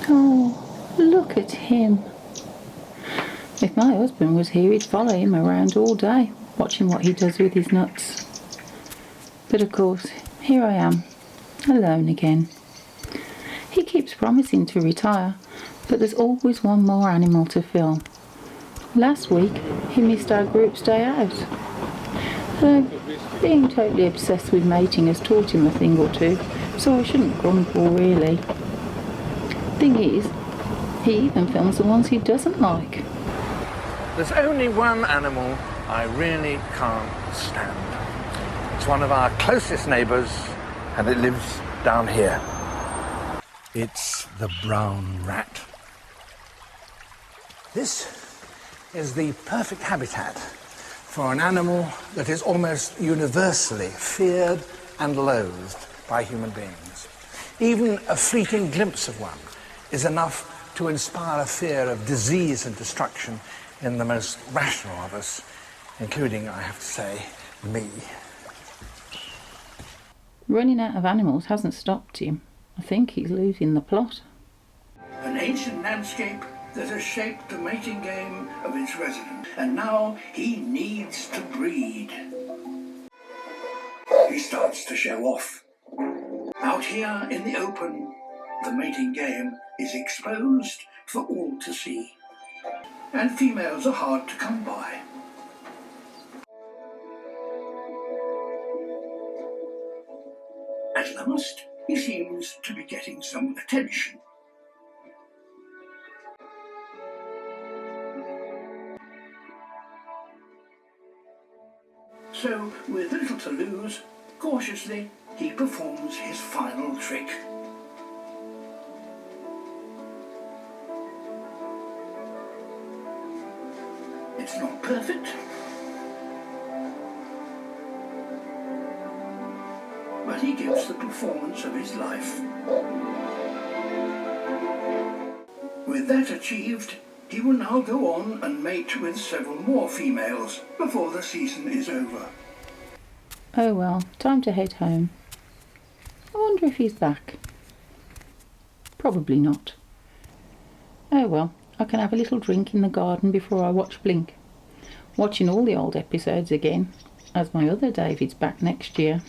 Oh, look at him. If my husband was here, he'd follow him around all day, watching what he does with his nuts. But of course, here I am, alone again. He keeps promising to retire, but there's always one more animal to fill. Last week, he missed our group's day out. Though, being totally obsessed with mating has taught him a thing or two, so I shouldn't grumble really. Thing is, he even films the ones he doesn't like. There's only one animal I really can't stand. It's one of our closest neighbours, and it lives down here. It's the brown rat. This is the perfect habitat for an animal that is almost universally feared and loathed by human beings. Even a fleeting glimpse of one is enough to inspire a fear of disease and destruction in the most rational of us, including, I have to say, me. Running out of animals hasn't stopped him. I think he's losing the plot. An ancient landscape that has shaped the mating game of its residents, and now he needs to breed. He starts to show off. Out here in the open, the mating game is exposed for all to see, and females are hard to come by. At last, he seems to be getting some attention. So, with little to lose, cautiously, he performs his final trick. It's not perfect, but he gives the performance of his life. With that achieved, he will now go on and mate with several more females before the season is over. Oh well, time to head home. I wonder if he's back. Probably not. Oh well, I can have a little drink in the garden before I watch Blink. Watching all the old episodes again, as my other David's back next year.